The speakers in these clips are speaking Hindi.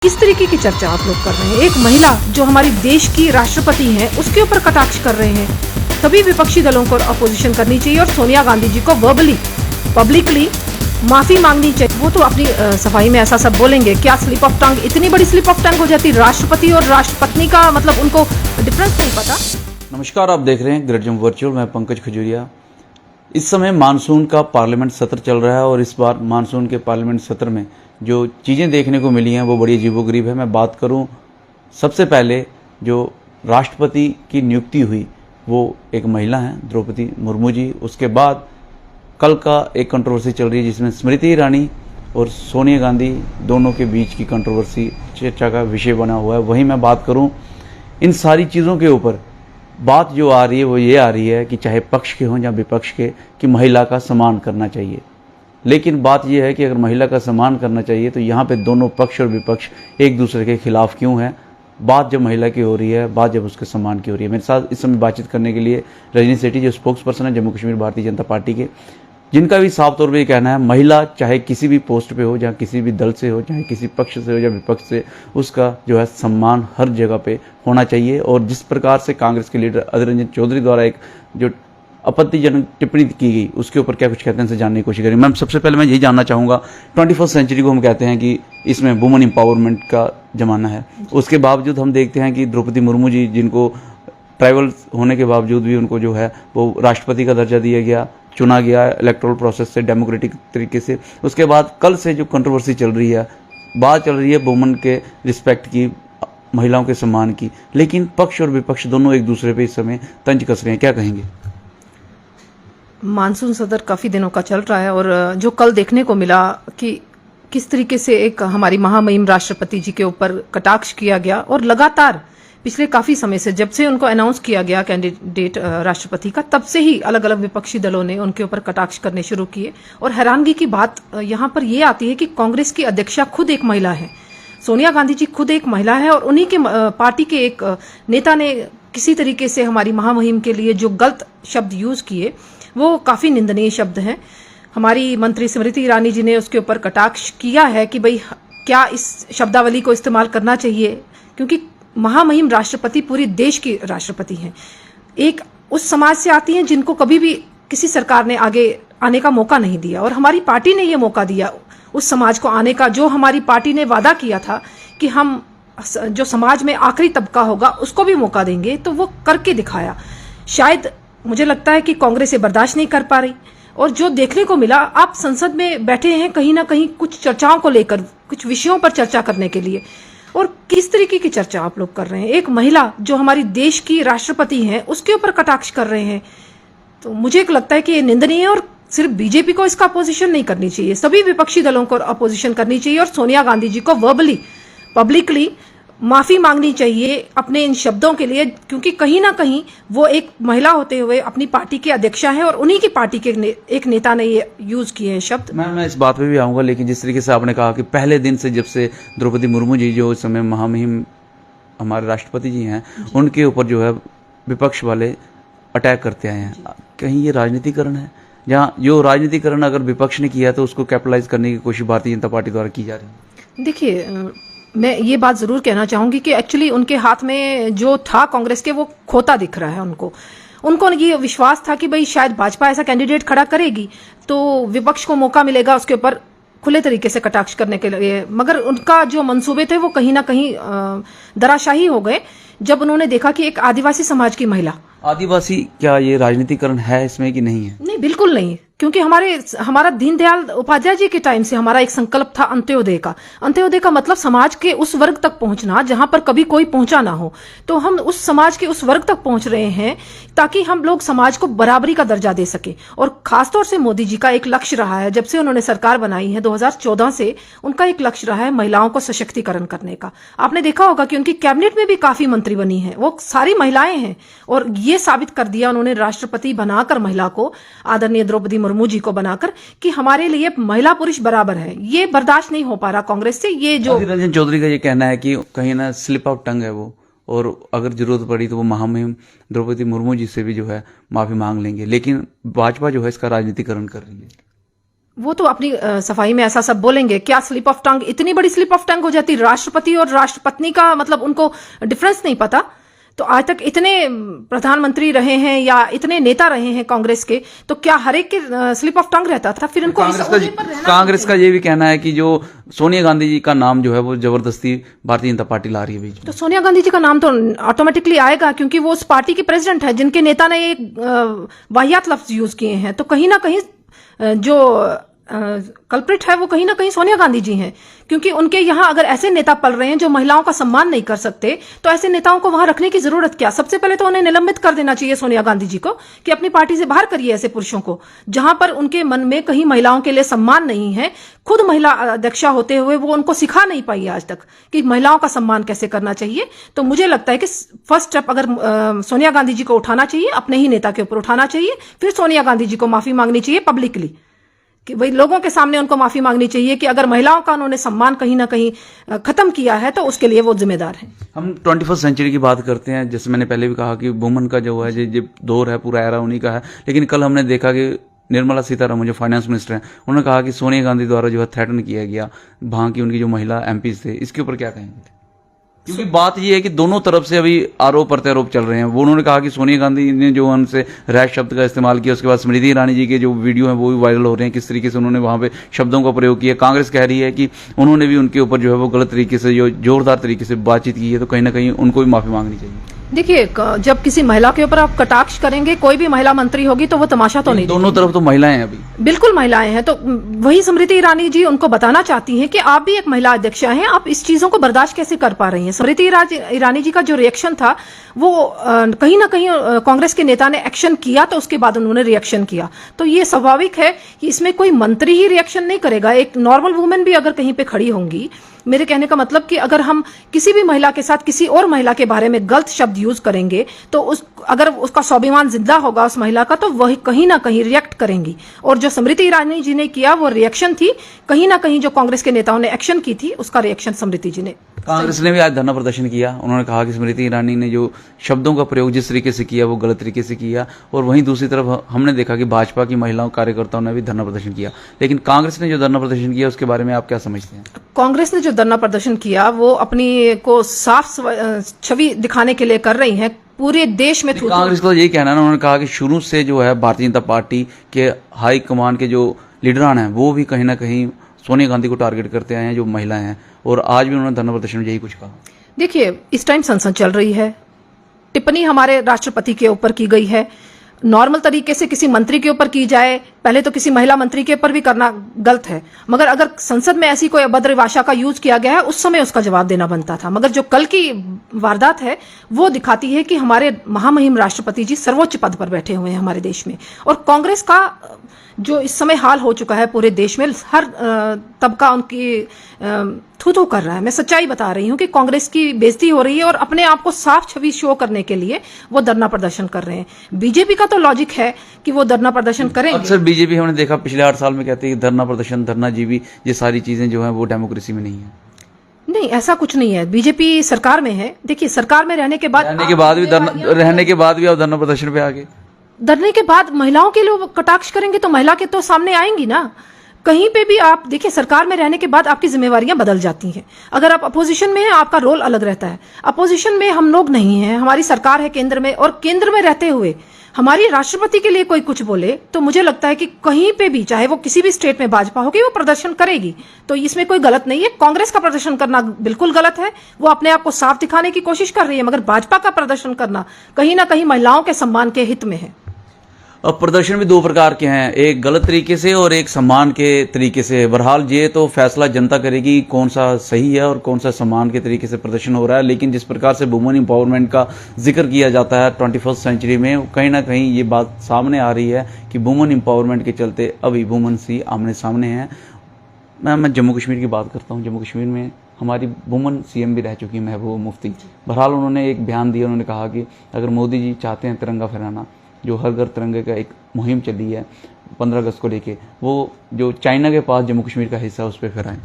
किस तरीके की चर्चा आप लोग कर रहे हैं? एक महिला जो हमारी देश की राष्ट्रपति हैं उसके ऊपर कटाक्ष कर रहे हैं। सभी विपक्षी दलों को अपोजिशन करनी चाहिए और सोनिया गांधी जी को वर्बली पब्लिकली माफी मांगनी चाहिए। वो तो अपनी सफाई में ऐसा सब बोलेंगे, क्या स्लिप ऑफ टंग, इतनी बड़ी स्लिप ऑफ टंग हो जाती राष्ट्रपति और राष्ट्रपत्नी का, मतलब उनको डिफरेंस नहीं पता। नमस्कार, आप देख रहे हैं ग्रेट जंप वर्चुअल। मैं पंकज खजूरिया। इस समय मानसून का पार्लियामेंट सत्र चल रहा है और इस बार मानसून के पार्लियामेंट सत्र में जो चीज़ें देखने को मिली हैं वो बड़ी अजीबोगरीब है। मैं बात करूं, सबसे पहले जो राष्ट्रपति की नियुक्ति हुई वो एक महिला हैं, द्रौपदी मुर्मू जी। उसके बाद कल का एक कंट्रोवर्सी चल रही है जिसमें स्मृति ईरानी और सोनिया गांधी दोनों के बीच की कंट्रोवर्सी चर्चा का विषय बना हुआ है। वहीं मैं बात करूं, इन सारी चीज़ों के ऊपर बात जो आ रही है वो ये आ रही है कि चाहे पक्ष के हों या विपक्ष के, कि महिला का सम्मान करना चाहिए। लेकिन बात यह है कि अगर महिला का सम्मान करना चाहिए तो यहाँ पे दोनों पक्ष और विपक्ष एक दूसरे के खिलाफ क्यों है? बात जब महिला की हो रही है, बात जब उसके सम्मान की हो रही है। मेरे साथ इस समय बातचीत करने के लिए रजनी सेठी जो स्पोक्स पर्सन है जम्मू कश्मीर भारतीय जनता पार्टी के, जिनका भी साफ तौर पर ये कहना है महिला चाहे किसी भी पोस्ट पे हो, चाहे किसी भी दल से हो, चाहे किसी पक्ष से हो या विपक्ष से, उसका जो है सम्मान हर जगह पे होना चाहिए। और जिस प्रकार से कांग्रेस के लीडर अधीर रंजन चौधरी द्वारा एक जो आपत्तिजनक टिप्पणी की गई उसके ऊपर क्या कुछ कहते हैं, इनसे जानने की कोशिश करें। मैम, सबसे पहले मैं यही जानना चाहूँगा, 21st सेंचुरी को हम कहते हैं कि इसमें वुमेन एम्पावरमेंट का जमाना है, उसके बावजूद हम देखते हैं कि द्रौपदी मुर्मू जी, जिनको ट्राइबल होने के बावजूद भी उनको जो है वो राष्ट्रपति का दर्जा दिया गया, चुना गया इलेक्टोरल प्रोसेस से, डेमोक्रेटिक तरीके से। उसके बाद कल से जो कंट्रोवर्सी चल रही है, बात चल रही है वुमेन के रिस्पेक्ट की, महिलाओं के सम्मान की, लेकिन पक्ष और विपक्ष दोनों एक दूसरे पे इस समय तंज कस रहे हैं। क्या कहेंगे? मानसून सत्र काफी दिनों का चल रहा है और जो कल देखने को मिला कि किस तरीके से एक हमारी महामहिम राष्ट्रपति जी के ऊपर कटाक्ष किया गया, और लगातार पिछले काफी समय से, जब से उनको अनाउंस किया गया कैंडिडेट राष्ट्रपति का, तब से ही अलग अलग विपक्षी दलों ने उनके ऊपर कटाक्ष करने शुरू किए। और हैरानगी की बात यहाँ पर यह आती है कि कांग्रेस की अध्यक्षा खुद एक महिला है, सोनिया गांधी जी खुद एक महिला है, और उन्हीं के पार्टी के एक नेता ने किसी तरीके से हमारी महामहिम के लिए जो गलत शब्द यूज किए वो काफी निंदनीय शब्द हैं। हमारी मंत्री स्मृति ईरानी जी ने उसके ऊपर कटाक्ष किया है कि भाई क्या इस शब्दावली को इस्तेमाल करना चाहिए, क्योंकि महामहिम राष्ट्रपति पूरी देश की राष्ट्रपति हैं, एक उस समाज से आती हैं जिनको कभी भी किसी सरकार ने आगे आने का मौका नहीं दिया, और हमारी पार्टी ने ये मौका दिया उस समाज को आने का। जो हमारी पार्टी ने वादा किया था कि हम जो समाज में आखिरी तबका होगा उसको भी मौका देंगे, तो वो करके दिखाया। शायद मुझे लगता है कि कांग्रेस ये बर्दाश्त नहीं कर पा रही, और जो देखने को मिला, आप संसद में बैठे हैं कहीं ना कहीं कुछ चर्चाओं को लेकर, कुछ विषयों पर चर्चा करने के लिए, और किस तरीके की चर्चा आप लोग कर रहे हैं? एक महिला जो हमारी देश की राष्ट्रपति हैं उसके ऊपर कटाक्ष कर रहे हैं, तो मुझे लगता है कि ये निंदनीय है। और सिर्फ बीजेपी को इसका अपोजिशन नहीं करनी चाहिए, सभी विपक्षी दलों को अपोजिशन करनी चाहिए, और सोनिया गांधी जी को वर्बली पब्लिकली माफी मांगनी चाहिए अपने इन शब्दों के लिए, क्योंकि कहीं ना कहीं वो एक महिला होते हुए अपनी पार्टी के अध्यक्षा है और उन्हीं की पार्टी के एक नेता ने ये यूज किए हैं शब्द। मैं इस बात पे भी आऊँगा, लेकिन जिस तरीके से आपने कहा कि पहले दिन से जब से द्रौपदी मुर्मू जी जो इस समय महामहिम हमारे राष्ट्रपति जी हैं, उनके ऊपर जो है विपक्ष वाले अटैक करते आए हैं, कहीं ये राजनीतिकरण है? जहाँ जो राजनीतिकरण अगर विपक्ष ने किया तो उसको कैपिटलाइज करने की कोशिश भारतीय जनता पार्टी द्वारा की जा रही है। देखिए, मैं ये बात जरूर कहना चाहूंगी कि एक्चुअली उनके हाथ में जो था कांग्रेस के, वो खोता दिख रहा है उनको ये विश्वास था कि भाई शायद भाजपा ऐसा कैंडिडेट खड़ा करेगी तो विपक्ष को मौका मिलेगा उसके ऊपर खुले तरीके से कटाक्ष करने के लिए, मगर उनका जो मंसूबे थे वो कहीं ना कहीं दराशाही हो गए जब उन्होंने देखा कि एक आदिवासी समाज की महिला। आदिवासी, क्या ये राजनीतिकरण है इसमें कि नहीं है? नहीं, बिल्कुल नहीं, क्योंकि हमारा दीनदयाल उपाध्याय जी के टाइम से हमारा एक संकल्प था अंत्योदय का। अंत्योदय का मतलब समाज के उस वर्ग तक पहुंचना जहां पर कभी कोई पहुंचा ना हो, तो हम उस समाज के उस वर्ग तक पहुंच रहे हैं ताकि हम लोग समाज को बराबरी का दर्जा दे सके। और खासतौर से मोदी जी का एक लक्ष्य रहा है, जब से उन्होंने सरकार बनाई है 2014 से, उनका एक लक्ष्य रहा है महिलाओं को सशक्तिकरण करने का। आपने देखा होगा कि उनकी कैबिनेट में भी काफी मंत्री बनी है, वो सारी महिलाएं हैं, और ये साबित कर दिया उन्होंने राष्ट्रपति बनाकर महिला को, आदरणीय द्रौपदी मुर्मू जी को बनाकर, कि हमारे लिए महिला पुरुष बराबर है। ये बर्दाश्त नहीं हो पा रहा कांग्रेस से। ये जो अधीर रंजन चौधरी का ये कहना है कि कहीं ना स्लिप ऑफ टंग है वो, और अगर जरूरत पड़ी तो वो महामहिम द्रौपदी मुर्मू जी से भी जो है माफी मांग लेंगे, लेकिन भाजपा जो है इसका राजनीतिकरण कर रही है। वो तो अपनी सफाई में ऐसा सब बोलेंगे। क्या स्लिप ऑफ टंग, इतनी बड़ी स्लिप ऑफ टंग हो जाती, राष्ट्रपति और राष्ट्रपत्नी का मतलब उनको डिफरेंस नहीं पता। तो आज तक इतने प्रधानमंत्री रहे हैं या इतने नेता रहे हैं कांग्रेस के, तो क्या हर एक के स्लिप ऑफ टंग रहता था? फिर इनको कांग्रेस का ये भी कहना है कि जो सोनिया गांधी जी का नाम जो है वो जबरदस्ती भारतीय जनता पार्टी ला रही है बीच में। तो सोनिया गांधी जी का नाम तो ऑटोमेटिकली आएगा, क्योंकि वो उस पार्टी की प्रेसिडेंट है जिनके नेता ने ये वाहियात लफ्ज यूज किए हैं। तो कहीं ना कहीं जो कल्प्रिट है वो कहीं ना कहीं सोनिया गांधी जी हैं, क्योंकि उनके यहाँ अगर ऐसे नेता पल रहे हैं जो महिलाओं का सम्मान नहीं कर सकते, तो ऐसे नेताओं को वहां रखने की जरूरत क्या? सबसे पहले तो उन्हें निलंबित कर देना चाहिए सोनिया गांधी जी को, कि अपनी पार्टी से बाहर करिए ऐसे पुरुषों को, जहां पर उनके मन में कहीं महिलाओं के लिए सम्मान नहीं है। खुद महिला अध्यक्षा होते हुए वो उनको सिखा नहीं पाई आज तक कि महिलाओं का सम्मान कैसे करना चाहिए। तो मुझे लगता है कि फर्स्ट स्टेप अगर सोनिया गांधी जी को उठाना चाहिए, अपने ही नेता के ऊपर उठाना चाहिए, फिर सोनिया गांधी जी को माफी मांगनी चाहिए पब्लिकली, कि भाई लोगों के सामने उनको माफी मांगनी चाहिए कि अगर महिलाओं का उन्होंने सम्मान कहीं ना कहीं खत्म किया है तो उसके लिए वो जिम्मेदार है। हम 21st सेंचुरी की बात करते हैं, जैसे मैंने पहले भी कहा कि वुमन का जो है जो दौर है पूरा एरा उन्हीं का है। लेकिन कल हमने देखा कि निर्मला सीतारमण जो फाइनेंस मिनिस्टर हैं, उन्होंने कहा कि सोनिया गांधी द्वारा जो है थ्रेटन किया गया वहां की उनकी जो महिला एमपीज थे। इसके ऊपर क्या कहेंगे? क्योंकि बात यह है कि दोनों तरफ से अभी आरोप प्रत्यारोप चल रहे हैं। वो उन्होंने कहा कि सोनिया गांधी ने जो उनसे रैश शब्द का इस्तेमाल किया, उसके बाद स्मृति ईरानी जी के जो वीडियो हैं वो भी वायरल हो रहे हैं, किस तरीके से उन्होंने वहां पे शब्दों का प्रयोग किया। कांग्रेस कह रही है कि उन्होंने भी उनके ऊपर जो है वो गलत तरीके से जो जोरदार तरीके से बातचीत की है, तो कहीं ना कहीं उनको भी माफी मांगनी चाहिए। देखिए, जब किसी महिला के ऊपर आप कटाक्ष करेंगे, कोई भी महिला मंत्री होगी तो वो तमाशा तो नहीं, दोनों तरफ तो महिलाएं हैं अभी, बिल्कुल महिलाएं हैं। तो वही स्मृति ईरानी जी उनको बताना चाहती हैं कि आप भी एक महिला अध्यक्षा हैं, आप इस चीजों को बर्दाश्त कैसे कर पा रही हैं। स्मृति ईरानी जी का जो रिएक्शन था वो कहीं ना कहीं कांग्रेस के नेता ने एक्शन किया, तो उसके बाद उन्होंने रिएक्शन किया। तो ये स्वाभाविक है कि इसमें कोई मंत्री ही रिएक्शन नहीं करेगा, एक नॉर्मल वुमेन भी अगर कहीं पे खड़ी होंगी। मेरे कहने का मतलब कि अगर हम किसी भी महिला के साथ किसी और महिला के बारे में गलत शब्द यूज करेंगे, तो अगर उसका स्वाभिमान जिंदा होगा उस महिला का, तो वही कहीं ना कहीं रिएक्ट करेंगी। और जो स्मृति ईरानी जी ने किया वो रिएक्शन थी, कहीं ना कहीं जो कांग्रेस के नेताओं ने एक्शन की थी उसका रिएक्शन स्मृति जी ने। कांग्रेस ने भी आज धरना प्रदर्शन किया। उन्होंने कहा कि स्मृति ईरानी ने जो शब्दों का प्रयोग जिस तरीके से किया वो गलत तरीके से किया। और वहीं दूसरी तरफ हमने देखा कि भाजपा की महिलाओं कार्यकर्ताओं ने भी धरना प्रदर्शन किया। लेकिन कांग्रेस ने जो धरना प्रदर्शन किया उसके बारे में आप क्या समझते हैं? कांग्रेस ने जो धरना प्रदर्शन किया वो अपनी को साफ छवि दिखाने के लिए कर रही है पूरे देश में। कांग्रेस का यही कहना है, उन्होंने कहा कि शुरू से जो है भारतीय जनता पार्टी के हाई कमान के जो लीडरान हैं वो भी कहीं ना कहीं सोनिया गांधी को टारगेट करते आए हैं, जो महिलाएं हैं। और आज भी उन्होंने धरना प्रदर्शन में यही कुछ कहा। देखिए, इस टाइम संसद चल रही है, टिप्पणी हमारे राष्ट्रपति के ऊपर की गई है। नॉर्मल तरीके से किसी मंत्री के ऊपर की जाए, पहले तो किसी महिला मंत्री के ऊपर भी करना गलत है, मगर अगर संसद में ऐसी कोई अभद्र भाषा का यूज किया गया है उस समय उसका जवाब देना बनता था। मगर जो कल की वारदात है वो दिखाती है कि हमारे महामहिम राष्ट्रपति जी सर्वोच्च पद पर बैठे हुए हैं हमारे देश में। और कांग्रेस का जो इस समय हाल हो चुका है पूरे देश में, हर तबका उनकी थू कर रहा है। मैं सच्चाई बता रही हूं कि कांग्रेस की बेइज्जती हो रही है और अपने आप को साफ छवि शो करने के लिए वो धरना प्रदर्शन कर रहे हैं। बीजेपी का तो लॉजिक है कि वो धरना प्रदर्शन करेंगे। अक्सर बीजेपी हमने देखा पिछले 8 साल में कहते हैं कि धरना प्रदर्शन, धरना जीवी, ये सारी चीजें जो है वो डेमोक्रेसी में नहीं है। नहीं, ऐसा कुछ नहीं है। बीजेपी सरकार में है। देखिए, सरकार में रहने के बाद भी आप धरना प्रदर्शन पे आगे धरने के बाद महिलाओं के लिए कटाक्ष करेंगे तो महिला के तो सामने आएंगी ना। कहीं पे भी आप देखिए, सरकार में रहने के बाद आपकी जिम्मेवारियां बदल जाती हैं। अगर आप अपोजिशन में हैं आपका रोल अलग रहता है। अपोजिशन में हम लोग नहीं हैं, हमारी सरकार है केंद्र में, और केंद्र में रहते हुए हमारी राष्ट्रपति के लिए कोई कुछ बोले तो मुझे लगता है कि कहीं पे भी, चाहे वो किसी भी स्टेट में भाजपा होगी, वो प्रदर्शन करेगी। तो इसमें कोई गलत नहीं है। कांग्रेस का प्रदर्शन करना बिल्कुल गलत है, वो अपने आप को साफ दिखाने की कोशिश कर रही है, मगर भाजपा का प्रदर्शन करना कहीं ना कहीं महिलाओं के सम्मान के हित में है। अब प्रदर्शन भी 2 प्रकार के हैं, एक गलत तरीके से और एक सम्मान के तरीके से। बहरहाल ये तो फैसला जनता करेगी कौन सा सही है और कौन सा सम्मान के तरीके से प्रदर्शन हो रहा है। लेकिन जिस प्रकार से वुमेन एम्पावरमेंट का जिक्र किया जाता है 21st सेंचुरी में, कहीं ना कहीं ये बात सामने आ रही है कि वुमेन एम्पावरमेंट के चलते अभी वुमेन्स ही आमने सामने हैं। मैं जम्मू कश्मीर की बात करता हूँ। जम्मू कश्मीर में हमारी वुमेन सीएम भी रह चुकी है, महबूबा मुफ्ती। बहरहाल उन्होंने एक बयान दिया, उन्होंने कहा कि अगर मोदी जी चाहते हैं तिरंगा फहराना, जो हर घर तिरंगे का एक मुहिम चली है 15 अगस्त को लेके, वो जो चाइना के पास जम्मू कश्मीर का हिस्सा है उस पर फहराएं।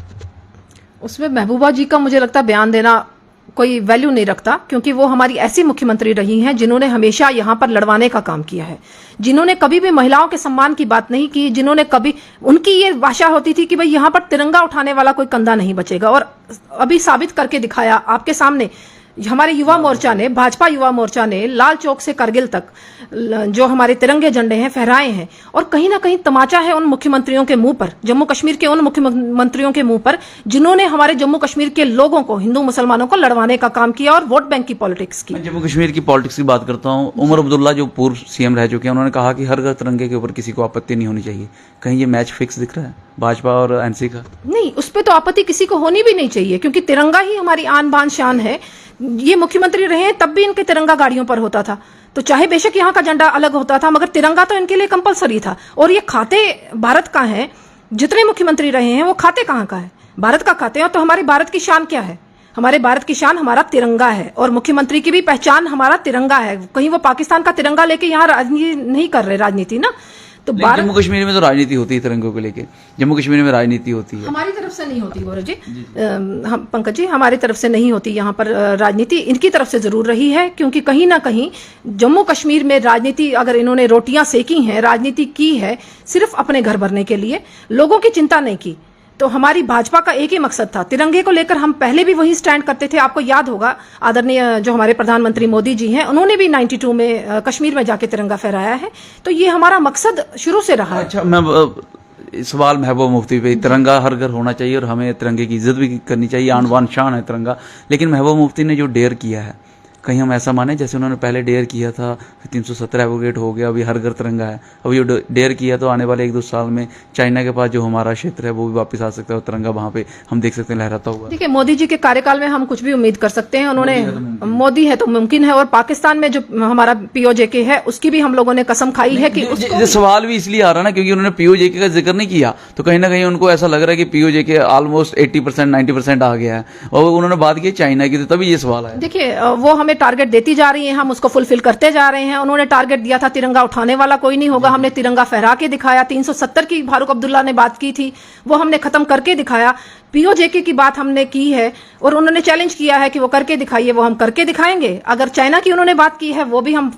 उसमें महबूबा जी का मुझे लगता है बयान देना कोई वैल्यू नहीं रखता, क्योंकि वो हमारी ऐसी मुख्यमंत्री रही हैं जिन्होंने हमेशा यहाँ पर लड़वाने का काम किया है, जिन्होंने कभी भी महिलाओं के सम्मान की बात नहीं की, जिन्होंने कभी, उनकी ये भाषा होती थी कि भाई यहाँ पर तिरंगा उठाने वाला कोई कंधा नहीं बचेगा। और अभी साबित करके दिखाया आपके सामने, हमारे युवा मोर्चा ने, भाजपा युवा मोर्चा ने लाल चौक से करगिल तक जो हमारे तिरंगे झंडे हैं फहराए हैं। और कहीं ना कहीं तमाचा है उन मुख्यमंत्रियों के मुंह पर, जम्मू कश्मीर के उन मुख्यमंत्रियों के मुंह पर जिन्होंने हमारे जम्मू कश्मीर के लोगों को, हिंदू मुसलमानों को लड़वाने का काम किया और वोट बैंक की पॉलिटिक्स की। मैं जम्मू कश्मीर की पॉलिटिक्स की बात करता हूँ। उमर अब्दुल्ला जो पूर्व सीएम रह चुके हैं, उन्होंने कहा कि हर घर तिरंगे के ऊपर किसी को आपत्ति नहीं होनी चाहिए। कहीं ये मैच फिक्स दिख रहा है भाजपा और एनसी का? नहीं, उस पर तो आपत्ति किसी को होनी भी नहीं चाहिए, क्योंकि तिरंगा ही हमारी आन बान शान है। ये मुख्यमंत्री रहे तब भी इनके तिरंगा गाड़ियों पर होता था, तो चाहे बेशक यहाँ का झंडा अलग होता था, मगर तिरंगा तो इनके लिए कंपलसरी था। और ये खाते भारत का है, जितने मुख्यमंत्री रहे हैं वो खाते कहाँ का है? भारत का खाते हैं। तो हमारे भारत की शान क्या है? हमारे भारत की शान हमारा तिरंगा है, और मुख्यमंत्री की भी पहचान हमारा तिरंगा है। कहीं वो पाकिस्तान का तिरंगा लेके यहाँ राजनीति नहीं कर रहे, राजनीति ना। तो जम्मू कश्मीर में तो राजनीति होती है तिरंगों को लेके, जम्मू कश्मीर में राजनीति होती है। हमारी तरफ से नहीं होती गौरव जी, हम पंकज जी, हमारी तरफ से नहीं होती यहाँ पर राजनीति। इनकी तरफ से जरूर रही है, क्योंकि कहीं ना कहीं जम्मू कश्मीर में राजनीति, अगर इन्होंने रोटियां सेकी हैं, राजनीति की है सिर्फ अपने घर भरने के लिए, लोगों की चिंता नहीं की। तो हमारी भाजपा का एक ही मकसद था, तिरंगे को लेकर हम पहले भी वही स्टैंड करते थे। आपको याद होगा, आदरणीय जो हमारे प्रधानमंत्री मोदी जी हैं, उन्होंने भी 92 में कश्मीर में जाके तिरंगा फहराया है। तो ये हमारा मकसद शुरू से रहा है। अच्छा, मैं सवाल महबूबा मुफ्ती पे, तिरंगा हर घर होना चाहिए और हमें तिरंगे की इज्जत भी करनी चाहिए, आन बान शान है तिरंगा। लेकिन महबूबा मुफ्ती ने जो डेयर किया है, कहीं हम ऐसा माने जैसे उन्होंने पहले डेयर किया था, 370 एवोगेट हो गया, अभी हर घर तिरंगा है। अभी जो डेयर किया तो आने वाले 1-2 साल में चाइना के पास जो हमारा क्षेत्र है वो भी वापस आ सकता है, और तिरंगा वहां पे हम देख सकते हैं लहराता हुआ। देखिए, मोदी जी के कार्यकाल में हम कुछ भी उम्मीद कर सकते हैं। उन्होंने, मोदी है तो मुमकिन है, और पाकिस्तान में जो हमारा पीओजेके है उसकी भी हम लोगों ने कसम खाई है कि ये सवाल भी इसलिए आ रहा है ना, क्योंकि उन्होंने पीओजेके का जिक्र नहीं किया, तो कहीं ना कहीं उनको ऐसा लग रहा है कि पीओजेके ऑलमोस्ट 80% 90% आ गया है, और उन्होंने बात की चाइना की, तो तभी ये सवाल आया। देखिए, वो हमें टारगेट देती जा रही है, हम उसको फुलफिल करते जा रहे हैं। उन्होंने टारगेट दिया था तिरंगा उठाने वाला कोई नहीं होगा, हमने तिरंगा फहरा के दिखाया। 370 की फारूक अब्दुल्ला ने बात की थी, वो हमने खत्म करके दिखाया। पीओजेके की बात हमने की है, और उन्होंने चैलेंज किया है कि वो करके दिखाइए, वो हम करके दिखाएंगे। अगर चाइना की उन्होंने बात की है, वो भी हम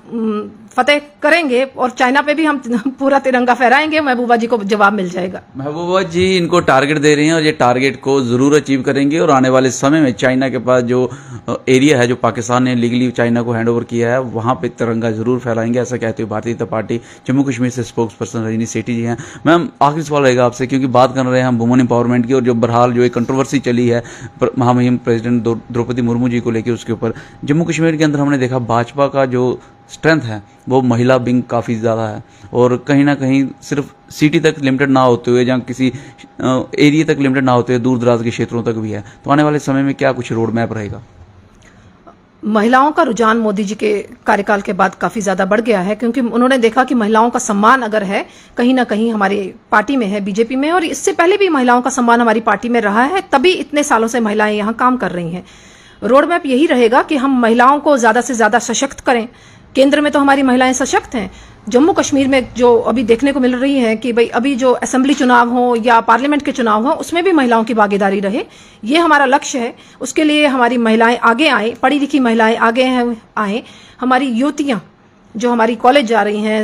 फतेह करेंगे, और चाइना पे भी हम पूरा तिरंगा फहराएंगे। महबूबा जी को जवाब मिल जाएगा। महबूबा जी इनको टारगेट दे रही हैं, और ये टारगेट को जरूर अचीव करेंगे, और आने वाले समय में चाइना के पास जो एरिया है, जो पाकिस्तान ने लीगली चाइना को हैंड ओवर किया है, वहां पे तिरंगा जरूर फहराएंगे, ऐसा कहते हुए भारतीय जनता पार्टी जम्मू कश्मीर से स्पोक्स पर्सन रजनी सेठी जी हैं। मैम, आखिरी सवाल रहेगा आपसे, क्योंकि बात कर रहे हैं हम वुमेन एम्पावरमेंट की, और जो बहरहाल जो एक कंट्रोवर्सी चली है महामहिम प्रेसिडेंट द्रौपदी मुर्मू जी को लेकर, उसके ऊपर जम्मू कश्मीर के अंदर हमने देखा भाजपा का जो स्ट्रेंथ है वो महिला विंग काफ़ी ज़्यादा है, और कहीं ना कहीं सिर्फ सिटी तक लिमिटेड ना होते हुए, जहाँ किसी एरिया तक लिमिटेड ना होते हुए दूर दराज के क्षेत्रों तक भी है। तो आने वाले समय में क्या कुछ रोड मैप रहेगा? महिलाओं का रुझान मोदी जी के कार्यकाल के बाद काफी ज्यादा बढ़ गया है, क्योंकि उन्होंने देखा कि महिलाओं का सम्मान अगर है कहीं ना कहीं हमारी पार्टी में है, बीजेपी में, और इससे पहले भी महिलाओं का सम्मान हमारी पार्टी में रहा है, तभी इतने सालों से महिलाएं यहाँ काम कर रही हैं। रोड मैप यही रहेगा कि हम महिलाओं को ज्यादा से ज्यादा सशक्त करें। केंद्र में तो हमारी महिलाएं सशक्त हैं, जम्मू कश्मीर में जो अभी देखने को मिल रही है कि भाई अभी जो असेंबली चुनाव हो या पार्लियामेंट के चुनाव हो, उसमें भी महिलाओं की भागीदारी रहे, ये हमारा लक्ष्य है। उसके लिए हमारी महिलाएं आगे आए, पढ़ी लिखी महिलाएं आगे आए, हमारी युवतियां जो हमारी कॉलेज जा रही हैं,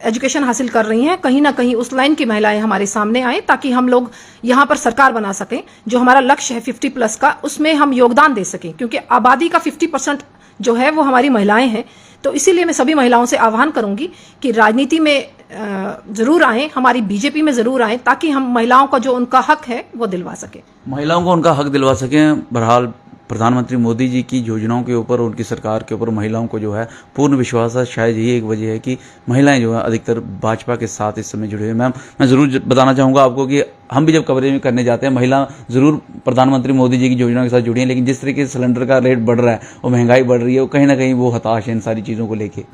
एजुकेशन हासिल कर रही हैं, कहीं ना कहीं उस लाइन की महिलाएं हमारे सामने आए, ताकि हम लोग यहाँ पर सरकार बना सकें। जो हमारा लक्ष्य है 50+ का, उसमें हम योगदान दे सकें, क्योंकि आबादी का 50% जो है वो हमारी महिलाएं हैं। तो इसीलिए मैं सभी महिलाओं से आह्वान करूंगी कि राजनीति में जरूर आएं, हमारी बीजेपी में जरूर आएं, ताकि हम महिलाओं का जो उनका हक है वो दिलवा सके, महिलाओं को उनका हक दिलवा सकें। बहरहाल प्रधानमंत्री मोदी जी की योजनाओं के ऊपर, उनकी सरकार के ऊपर महिलाओं को जो है पूर्ण विश्वास है। शायद यही एक वजह है कि महिलाएं जो है अधिकतर भाजपा के साथ इस समय जुड़े हुए। मैम, मैं जरूर बताना चाहूंगा आपको कि हम भी जब कवरेज करने जाते हैं, महिला जरूर प्रधानमंत्री मोदी जी की योजनाओं के साथ जुड़ी हैं, लेकिन जिस तरीके से सिलेंडर का रेट बढ़ रहा है और महंगाई बढ़ रही है, वो कहीं ना कहीं वो हताश है इन सारी चीज़ों को लेके।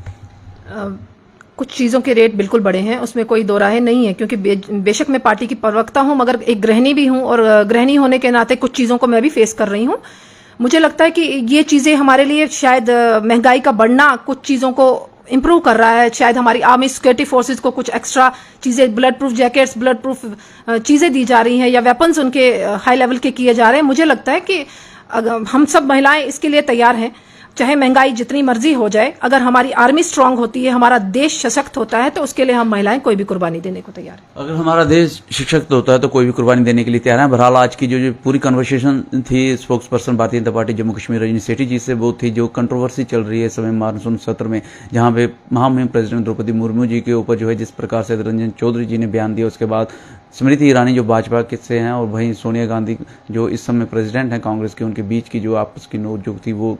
कुछ चीज़ों के रेट बिल्कुल बढ़े हैं, उसमें कोई दो राय नहीं है, क्योंकि बेशक मैं पार्टी की प्रवक्ता हूं, मगर एक गृहिणी भी हूं, और गृहिणी होने के नाते कुछ चीज़ों को मैं भी फेस कर रही हूं। मुझे लगता है कि ये चीज़ें हमारे लिए शायद महंगाई का बढ़ना कुछ चीज़ों को इम्प्रूव कर रहा है। शायद हमारी आर्मी सिक्योरिटी फोर्सेस को कुछ एक्स्ट्रा चीज़ें, blood proof jackets, blood proof चीज़ें दी जा रही हैं, या वेपन्स उनके हाई लेवल के किए जा रहे हैं। मुझे लगता है कि अगर हम सब महिलाएं इसके लिए तैयार हैं, चाहे महंगाई जितनी मर्जी हो जाए, अगर हमारी आर्मी स्ट्रांग होती है, हमारा देश सशक्त होता है, तो उसके लिए हम महिलाएं कोई भी कुर्बानी देने को तैयार हैं। अगर हमारा देश सशक्त होता है तो कोई भी कुर्बानी देने के लिए तैयार है। बहरहाल आज की जो पूरी कन्वर्सेशन थी spokes person Bharatiya Janata party Jammu Kashmir Rajni सेठी जी से, वो थी जो कंट्रोवर्सी चल रही है इस समय मानसून सत्र में, जहां पे महामहिम प्रेसिडेंट द्रौपदी मुर्मू जी के ऊपर जो है जिस प्रकार से रंजन चौधरी जी ने बयान दिया, उसके बाद स्मृति ईरानी जो भाजपा के से हैं और वहीं सोनिया गांधी जो इस समय प्रेसिडेंट हैं कांग्रेस के, उनके बीच की जो आपस की नोकझोंक थी वो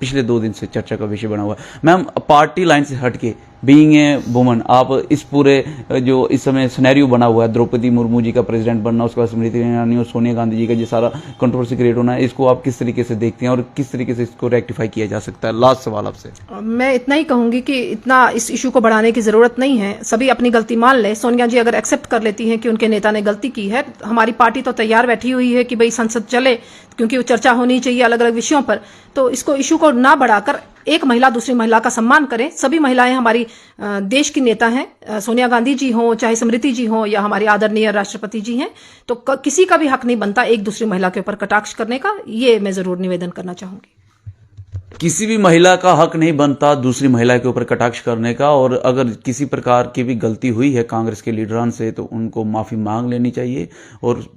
पिछले 2 दिन से चर्चा का विषय बना हुआ है। मैम, पार्टी लाइन से हटके बीइंग ए वुमन, आप इस पूरे जो इस समय सिनेरियो बना हुआ है, द्रौपदी मुर्मू जी का प्रेसिडेंट बनना, उसके बाद स्मृति ईरानी और सोनिया गांधी जी का जो सारा कंट्रोवर्सी क्रिएट होना है, इसको आप किस तरीके से देखते हैं और किस तरीके से इसको रेक्टिफाई किया जा सकता है? लास्ट सवाल आपसे। मैं इतना ही कहूंगी कि इतना इस इशू को बढ़ाने की जरूरत नहीं है। सभी अपनी गलती मान ले। सोनिया जी अगर एक्सेप्ट कर लेती हैं कि उनके नेता ने गलती की है, हमारी पार्टी तो तैयार बैठी हुई है कि भाई संसद चले, क्योंकि वो चर्चा होनी चाहिए अलग अलग विषयों पर। तो इसको इशू को ना बढ़ाकर एक महिला दूसरी महिला का सम्मान करें। सभी महिलाएं हमारी देश की नेता हैं, सोनिया गांधी जी हों, चाहे स्मृति जी हों, या हमारे आदरणीय राष्ट्रपति जी हैं, तो किसी का भी हक नहीं बनता एक दूसरी महिला के ऊपर कटाक्ष करने का। ये मैं जरूर निवेदन करना चाहूंगी। किसी भी महिला का हक नहीं बनता दूसरी महिला के ऊपर कटाक्ष करने का, और अगर किसी प्रकार की भी गलती हुई है कांग्रेस के लीडरान से तो उनको माफी मांग लेनी चाहिए और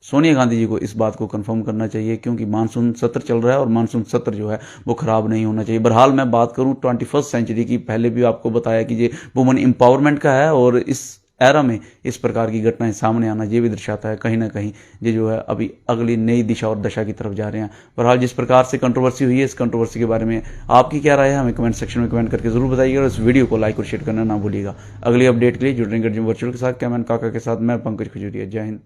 सोनिया गांधी जी को इस बात को कंफर्म करना चाहिए, क्योंकि मानसून सत्र चल रहा है और मानसून सत्र जो है वो खराब नहीं होना चाहिए। बहरहाल मैं बात करूं 21st सेंचुरी की, पहले भी आपको बताया कि ये वुमेन एम्पावरमेंट का है और इस एरा में इस प्रकार की घटनाएं सामने आना ये भी दर्शाता है कहीं ना कहीं ये जो है अभी अगली नई दिशा और दशा की तरफ जा रहे हैं। बहरहाल जिस प्रकार से कंट्रोवर्सी हुई है, इस कंट्रोवर्सी के बारे में आपकी क्या राय है हमें कमेंट सेक्शन में कमेंट करके जरूर बताइएगा और इस वीडियो को लाइक और शेयर करना ना भूलिएगा। अगली अपडेट के लिए जुड़ रहे हैं गर्जम वर्चुअल के साथ। कैमरामैन काका के साथ मैं पंकज खजूरिया। जय हिंद।